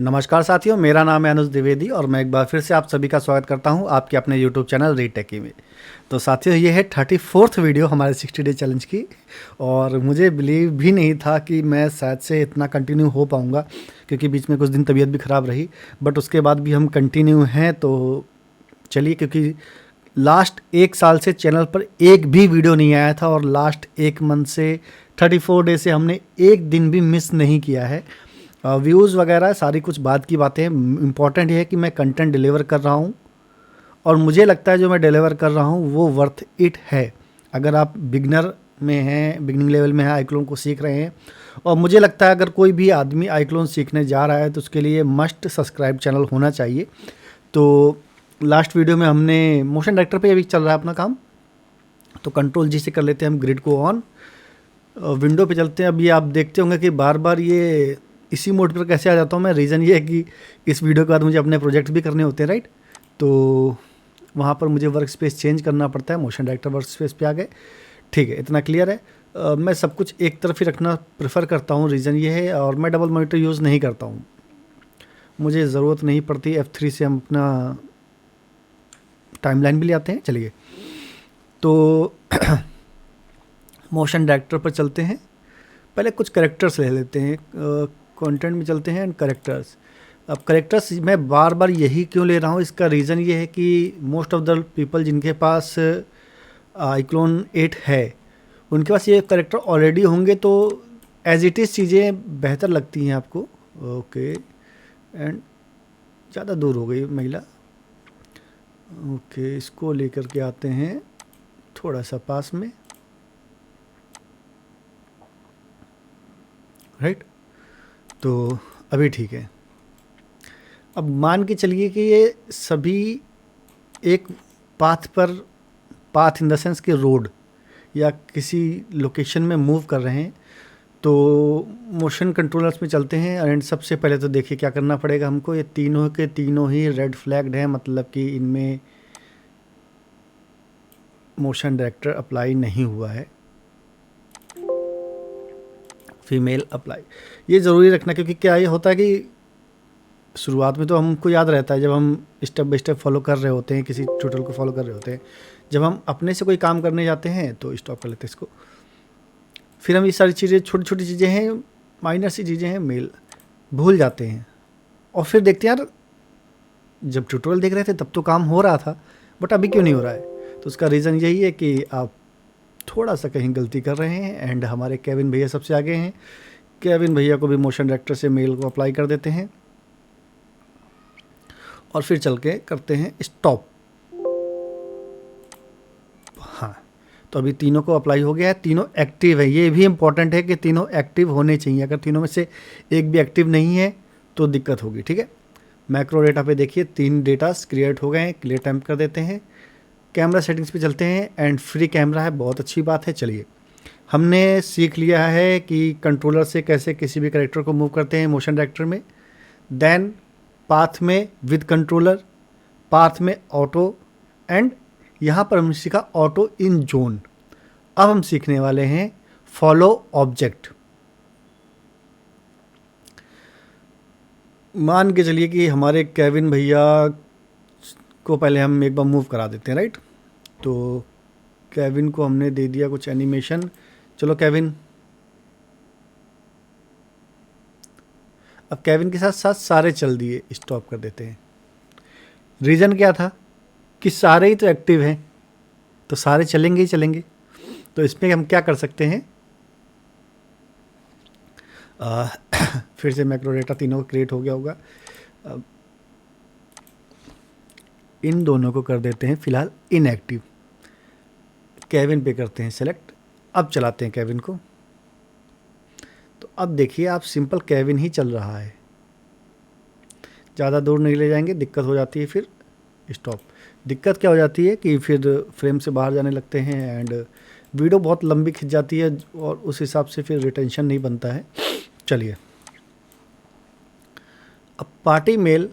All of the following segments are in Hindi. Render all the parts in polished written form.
नमस्कार साथियों, मेरा नाम है अनुज द्विवेदी और मैं एक बार फिर से आप सभी का स्वागत करता हूं आपके अपने यूट्यूब चैनल रीड टेकी में। तो साथियों, ये है 34th वीडियो हमारे 60 डे चैलेंज की और मुझे बिलीव भी नहीं था कि मैं शायद से इतना कंटिन्यू हो पाऊंगा, क्योंकि बीच में कुछ दिन तबीयत भी ख़राब रही। बट उसके बाद भी हम कंटिन्यू हैं। तो चलिए, क्योंकि लास्ट एक साल से चैनल पर एक भी वीडियो नहीं आया था और लास्ट एक मंथ से 34 डे से हमने एक दिन भी मिस नहीं किया है। व्यूज़ वगैरह सारी कुछ बात की बातें हैं। इम्पॉर्टेंट ये है कि मैं कंटेंट डिलीवर कर रहा हूँ और मुझे लगता है जो मैं डिलीवर कर रहा हूँ वो वर्थ इट है। अगर आप बिगनर में हैं, बिगनिंग लेवल में हैं, आईक्लोन को सीख रहे हैं, और मुझे लगता है अगर कोई भी आदमी आईक्लोन सीखने जा रहा है तो उसके लिए मस्ट सब्सक्राइब चैनल होना चाहिए। तो लास्ट वीडियो में हमने मोशन डायरेक्टर पे अभी चल रहा है अपना काम, तो कंट्रोल जी से कर लेते हैं हम ग्रिड को ऑन। विंडो पे चलते हैं। अभी आप देखते होंगे कि बार बार ये इसी मोड पर कैसे आ जाता हूँ मैं। रीज़न ये है कि इस वीडियो के बाद मुझे अपने प्रोजेक्ट भी करने होते हैं, राइट। तो वहाँ पर मुझे वर्क स्पेस चेंज करना पड़ता है। मोशन डायरेक्टर वर्क स्पेस पे आ गए, ठीक है, इतना क्लियर है। मैं सब कुछ एक तरफ ही रखना प्रेफर करता हूँ, रीज़न ये है। और मैं डबल मॉनिटर यूज़ नहीं करता हूँ, मुझे ज़रूरत नहीं पड़ती। F3 से हम अपना टाइमलाइन भी ले आते हैं। चलिए, तो मोशन डायरेक्टर पर चलते हैं। पहले कुछ करेक्टर्स ले लेते हैं। कंटेंट में चलते हैं एंड करेक्टर्स। अब करेक्टर्स मैं बार बार यही क्यों ले रहा हूँ, इसका रीज़न ये है कि मोस्ट ऑफ द पीपल जिनके पास आईक्लोन 8 है उनके पास ये करेक्टर ऑलरेडी होंगे, तो एज इट इज़ चीज़ें बेहतर लगती हैं आपको। ओके, एंड ज़्यादा दूर हो गई महिला। ओके, इसको लेकर के आते हैं थोड़ा सा पास में, राइट। तो अभी ठीक है। अब मान के चलिए कि ये सभी एक पाथ पर, पाथ इन द सेंस कि रोड या किसी लोकेशन में मूव कर रहे हैं। तो मोशन कंट्रोलर्स में चलते हैं एंड सबसे पहले तो देखिए क्या करना पड़ेगा हमको। ये तीनों के तीनों ही रेड फ्लैग्ड हैं, मतलब कि इनमें मोशन डायरेक्टर अप्लाई नहीं हुआ है। फीमेल अप्लाई, ये ज़रूरी रखना, क्योंकि क्या ये होता है कि शुरुआत में तो हमको याद रहता है जब हम स्टेप बाय स्टेप फॉलो कर रहे होते हैं, किसी ट्यूटोरियल को फॉलो कर रहे होते हैं। जब हम अपने से कोई काम करने जाते हैं तो स्टॉप कर लेते हैं इसको। फिर हम ये सारी चीज़ें, छोटी छोटी चीज़ें हैं, माइनर सी चीज़ें हैं, मेल भूल जाते हैं। और फिर देखते हैं यार, जब ट्यूटोरियल देख रहे थे तब तो काम हो रहा था, बट अभी क्यों नहीं हो रहा है। तो उसका रीज़न यही है कि आप थोड़ा सा कहीं गलती कर रहे हैं। एंड हमारे केविन भैया सबसे आगे हैं। केविन भैया को भी मोशन डायरेक्टर से मेल को अप्लाई कर देते हैं और फिर चल के करते हैं स्टॉप। हाँ, तो अभी तीनों को अप्लाई हो गया है, तीनों एक्टिव है। ये भी इम्पॉर्टेंट है कि तीनों एक्टिव होने चाहिए। अगर तीनों में से एक भी एक्टिव नहीं है तो दिक्कत होगी, ठीक है। मैक्रो डेटा पे देखिए 3 डेटास क्रिएट हो गए हैं। क्लियर टाइम कर देते हैं। कैमरा सेटिंग्स पे चलते हैं एंड फ्री कैमरा है, बहुत अच्छी बात है। चलिए, हमने सीख लिया है कि कंट्रोलर से कैसे किसी भी कैरेक्टर को मूव करते हैं मोशन डायरेक्टर में। देन पाथ में विद कंट्रोलर, पाथ में ऑटो, एंड यहाँ पर हमने सीखा ऑटो इन जोन। अब हम सीखने वाले हैं फॉलो ऑब्जेक्ट। मान के चलिए कि हमारे केविन भैया को पहले हम एक बार मूव करा देते हैं, राइट। तो केविन को हमने दे दिया कुछ एनिमेशन। चलो केविन, अब केविन के साथ साथ सारे चल दिए, स्टॉप कर देते हैं। रीज़न क्या था कि सारे ही तो एक्टिव हैं, तो सारे चलेंगे ही चलेंगे। तो इसमें हम क्या कर सकते हैं, फिर से मैक्रो डेटा तीनों का क्रिएट हो गया होगा। अब इन दोनों को कर देते हैं फिलहाल इनएक्टिव। केविन पे करते हैं सेलेक्ट। अब चलाते हैं केविन को। तो अब देखिए आप, सिंपल केविन ही चल रहा है, ज़्यादा दूर नहीं ले जाएंगे, दिक्कत हो जाती है फिर स्टॉप। दिक्कत क्या हो जाती है कि फिर फ्रेम से बाहर जाने लगते हैं एंड वीडियो बहुत लंबी खिंच जाती है और उस हिसाब से फिर रिटेंशन नहीं बनता है। चलिए, अब पार्टी मेल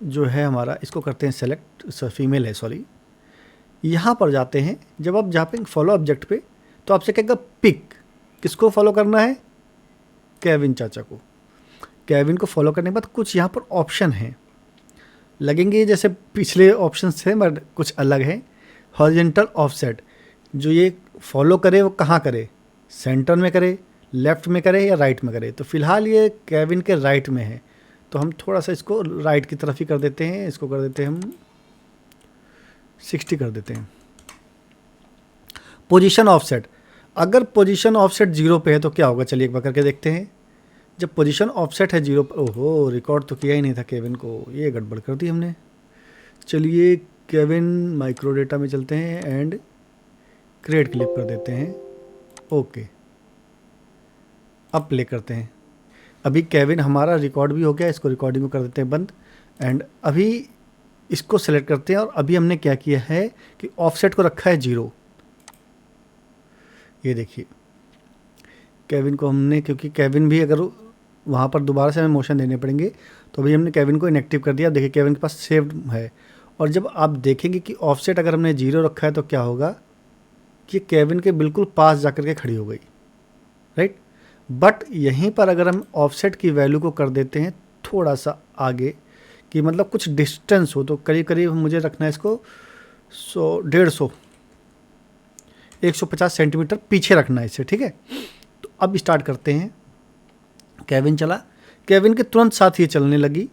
जो है हमारा, इसको करते हैं सेलेक्ट। फीमेल है, सॉरी। यहाँ पर जाते हैं, जब आप जापेंगे फॉलो ऑब्जेक्ट पे तो आपसे कहेगा पिक, किसको फॉलो करना है, केविन चाचा को। केविन को फॉलो करने के बाद कुछ यहाँ पर ऑप्शन हैं, लगेंगे जैसे पिछले ऑप्शंस थे बट कुछ अलग है। हॉरिजॉन्टल ऑफसेट, जो ये फॉलो करे वो कहाँ करे, सेंटर में करे, लेफ्ट में करे या राइट में करे। तो फिलहाल ये केविन के राइट में है, तो हम थोड़ा सा इसको राइट की तरफ ही कर देते हैं। इसको कर देते हैं हम 60 कर देते हैं। पोजीशन ऑफसेट, अगर पोजीशन ऑफसेट 0 पे है तो क्या होगा, चलिए एक बार करके देखते हैं। जब पोजीशन ऑफसेट है 0 पर, ओहो रिकॉर्ड तो किया ही नहीं था केविन को, ये गड़बड़ कर दी हमने। चलिए केविन माइक्रो डेटा में चलते हैं एंड क्रिएट क्लिप कर देते हैं। ओके, अब प्ले करते हैं। अभी केविन हमारा रिकॉर्ड भी हो गया, इसको रिकॉर्डिंग को कर देते हैं बंद। एंड अभी इसको सेलेक्ट करते हैं और अभी हमने क्या किया है कि ऑफसेट को रखा है 0। ये देखिए केविन को हमने, क्योंकि केविन भी अगर वहाँ पर दोबारा से हमें मोशन देने पड़ेंगे, तो अभी हमने केविन को इनएक्टिव कर दिया। देखिए केविन के पास सेव्ड है। और जब आप देखेंगे कि ऑफसेट अगर हमने 0 रखा है तो क्या होगा कि केविन के बिल्कुल पास जाकर के खड़ी हो गई, राइट। बट यहीं पर अगर हम ऑफसेट की वैल्यू को कर देते हैं थोड़ा सा आगे, कि मतलब कुछ डिस्टेंस हो, तो करीब करीब मुझे रखना है इसको 150 150 सेंटीमीटर पीछे रखना है इसे, ठीक है। तो अब स्टार्ट करते हैं। केविन चला, केविन के तुरंत साथ ये चलने लगी।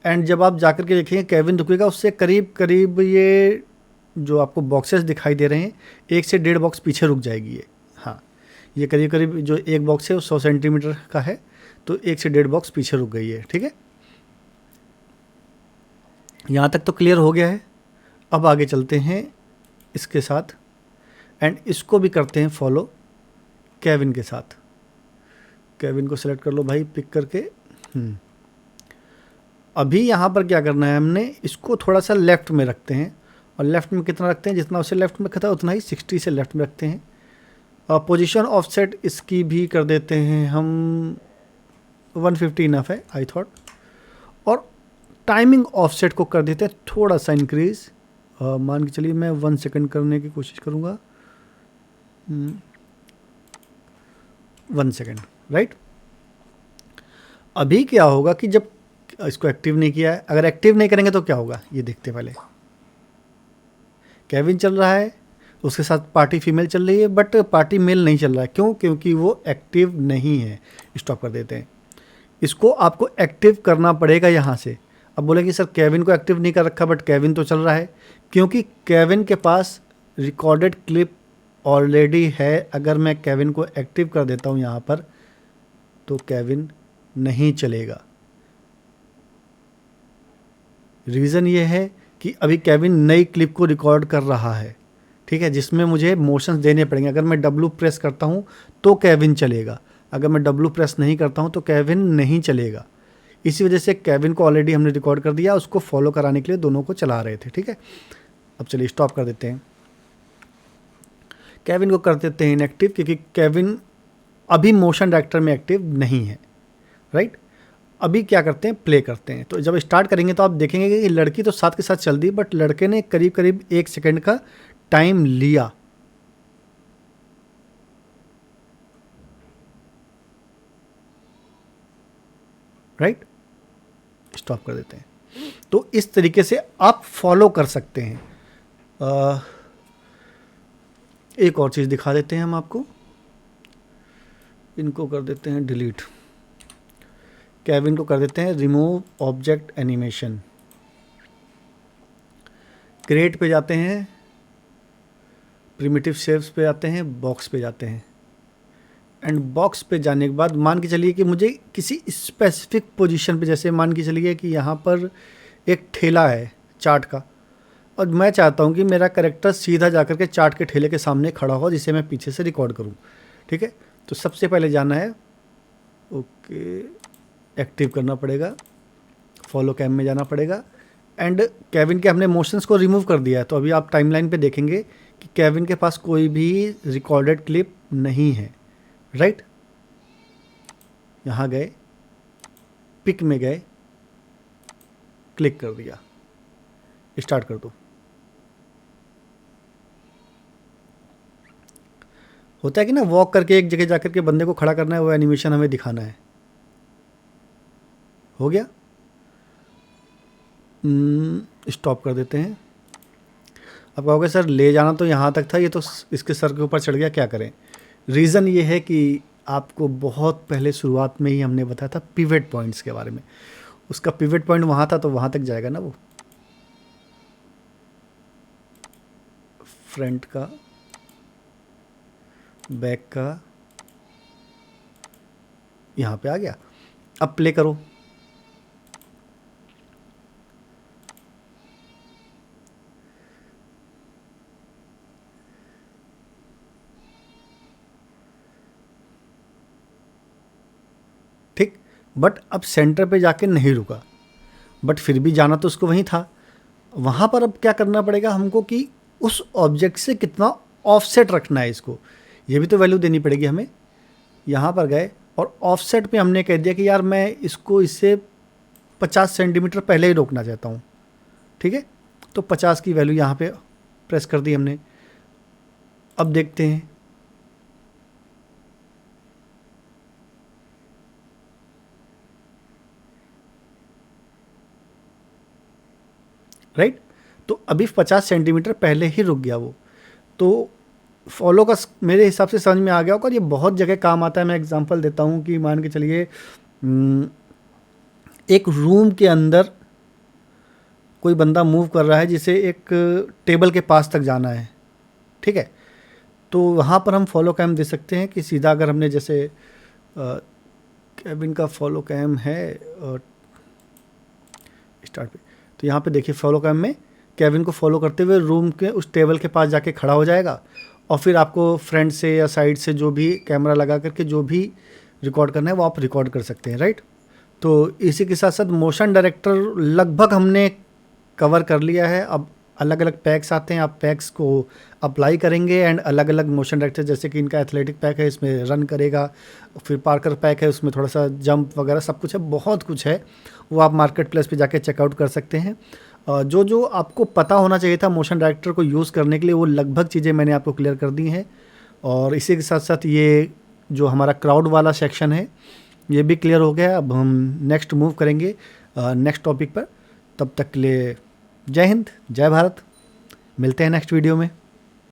एंड जब आप जाकर के देखेंगे केविन रुकेगा, उससे करीब करीब ये जो आपको बॉक्सेस दिखाई दे रहे हैं 1 से 1.5 बॉक्स पीछे रुक जाएगी ये। हाँ, ये करीब करीब जो एक बॉक्स है वो 100 सेंटीमीटर का है, तो 1 से 1.5 बॉक्स पीछे रुक गई है, ठीक है। यहाँ तक तो क्लियर हो गया है। अब आगे चलते हैं इसके साथ एंड इसको भी करते हैं फॉलो केविन के साथ। केविन को सेलेक्ट कर लो भाई पिक करके। अभी यहाँ पर क्या करना है, हमने इसको थोड़ा सा लेफ़्ट में रखते हैं। और लेफ़्ट में कितना रखते हैं, जितना उसे लेफ़्ट में रखा था उतना ही 60 से लेफ़्ट में रखते हैं। और पोजीशन ऑफसेट इसकी भी कर देते हैं हम 150 इनफ है आई थॉट। और टाइमिंग ऑफसेट को कर देते हैं थोड़ा सा इंक्रीज़। मान के चलिए मैं 1 सेकंड करने की कोशिश करूँगा, 1 सेकंड, राइट। अभी क्या होगा कि जब इसको एक्टिव नहीं किया है, अगर एक्टिव नहीं करेंगे तो क्या होगा ये देखते पहले। केविन चल रहा है, उसके साथ पार्टी फीमेल चल रही है, बट पार्टी मेल नहीं चल रहा है। क्यों? क्योंकि वो एक्टिव नहीं है। स्टॉप कर देते हैं। इसको आपको एक्टिव करना पड़ेगा यहाँ से। अब बोलेंगे सर केविन को एक्टिव नहीं कर रखा बट केविन तो चल रहा है, क्योंकि केविन के पास रिकॉर्डेड क्लिप ऑलरेडी है। अगर मैं केविन को एक्टिव कर देता हूँ यहाँ पर तो केविन नहीं चलेगा। रीज़न ये है कि अभी केविन नई क्लिप को रिकॉर्ड कर रहा है, ठीक है, जिसमें मुझे मोशंस देने पड़ेंगे। अगर मैं W प्रेस करता हूँ तो केविन चलेगा, अगर मैं W प्रेस नहीं करता हूँ तो केविन नहीं चलेगा। इसी वजह से केविन को ऑलरेडी हमने रिकॉर्ड कर दिया, उसको फॉलो कराने के लिए दोनों को चला रहे थे, ठीक है। अब चलिए स्टॉप कर देते हैं। केविन को कर देते हैं इनएक्टिव, क्योंकि केविन अभी मोशन डायरेक्टर में एक्टिव नहीं है, राइट। अभी क्या करते हैं, प्ले करते हैं। तो जब स्टार्ट करेंगे तो आप देखेंगे कि लड़की तो साथ के साथ चल दी, बट लड़के ने करीब करीब 1 सेकंड का टाइम लिया। राइट, स्टॉप कर देते हैं। तो इस तरीके से आप फॉलो कर सकते हैं। एक और चीज़ दिखा देते हैं हम आपको। इनको कर देते हैं डिलीट, केविन को कर देते हैं रिमूव ऑब्जेक्ट एनिमेशन। क्रिएट पे जाते हैं, प्रिमिटिव शेप्स पे जाते हैं, बॉक्स पे जाते हैं। एंड बॉक्स पे जाने के बाद मान के चलिए कि मुझे किसी स्पेसिफिक पोजीशन पे, जैसे मान के चलिए कि यहाँ पर एक ठेला है चाट का, और मैं चाहता हूँ कि मेरा कैरेक्टर सीधा जाकर के चाट के ठेले के सामने खड़ा हो, जिसे मैं पीछे से रिकॉर्ड करूँ, ठीक है। तो सबसे पहले जाना है, ओके, एक्टिव करना पड़ेगा, फॉलो कैम में जाना पड़ेगा। एंड केविन के हमने मोशंस को रिमूव कर दिया है, तो अभी आप टाइमलाइन पे देखेंगे कि केविन के पास कोई भी रिकॉर्डेड क्लिप नहीं है, राइट। यहाँ गए, पिक में गए, क्लिक कर दिया, स्टार्ट कर दो। होता है कि ना, वॉक करके एक जगह जाकर के बंदे को खड़ा करना है, वो एनिमेशन हमें दिखाना है। हो गया, स्टॉप कर देते हैं। अब कहोगे सर ले जाना तो यहाँ तक था, ये तो इसके सर के ऊपर चढ़ गया, क्या करें? रीज़न ये है कि आपको बहुत पहले शुरुआत में ही हमने बताया था पिवट पॉइंट्स के बारे में। उसका पिवट पॉइंट वहाँ था तो वहाँ तक जाएगा ना वो। फ्रंट का, बैक का, यहाँ पे आ गया। अब प्ले करो। ठीक, बट अब सेंटर पे जाके नहीं रुका, बट फिर भी जाना तो उसको वहीं था। वहाँ पर अब क्या करना पड़ेगा हमको कि उस ऑब्जेक्ट से कितना ऑफसेट रखना है इसको, ये भी तो वैल्यू देनी पड़ेगी हमें। यहाँ पर गए और ऑफसेट पे हमने कह दिया कि यार मैं इसको इससे 50 सेंटीमीटर पहले ही रोकना चाहता हूँ। ठीक है, तो 50 की वैल्यू यहाँ पे प्रेस कर दी हमने। अब देखते हैं, राइट, तो अभी 50 सेंटीमीटर पहले ही रुक गया वो। तो फॉलो का मेरे हिसाब से समझ में आ गया होगा, और ये बहुत जगह काम आता है। मैं एग्जांपल देता हूँ कि मान के चलिए एक रूम के अंदर कोई बंदा मूव कर रहा है जिसे एक टेबल के पास तक जाना है। ठीक है, तो वहाँ पर हम फॉलो कैम दे सकते हैं कि सीधा अगर हमने जैसे कैबिन का फॉलो कैम है स्टार्ट पे, तो यहाँ पे देखिए फॉलो कैम में कैबिन को फॉलो करते हुए रूम के उस टेबल के पास जाके खड़ा हो जाएगा, और फिर आपको फ्रंट से या साइड से जो भी कैमरा लगा करके जो भी रिकॉर्ड करना है वो आप रिकॉर्ड कर सकते हैं, राइट। तो इसी के साथ साथ मोशन डायरेक्टर लगभग हमने कवर कर लिया है। अब अलग अलग पैक्स आते हैं, आप पैक्स को अप्लाई करेंगे एंड अलग अलग मोशन डायरेक्टर, जैसे कि इनका एथलेटिक पैक है इसमें रन करेगा, फिर पार्कर पैक है उसमें थोड़ा सा जंप वगैरह सब कुछ है, बहुत कुछ है, वो आप मार्केट प्लेस पे जाके चेकआउट कर सकते हैं। जो जो आपको पता होना चाहिए था मोशन डायरेक्टर को यूज़ करने के लिए वो लगभग चीज़ें मैंने आपको क्लियर कर दी हैं। और इसी के साथ साथ ये जो हमारा क्राउड वाला सेक्शन है ये भी क्लियर हो गया। अब हम नेक्स्ट मूव करेंगे नेक्स्ट टॉपिक पर। तब तक के लिए जय हिंद, जय भारत, मिलते हैं नेक्स्ट वीडियो में।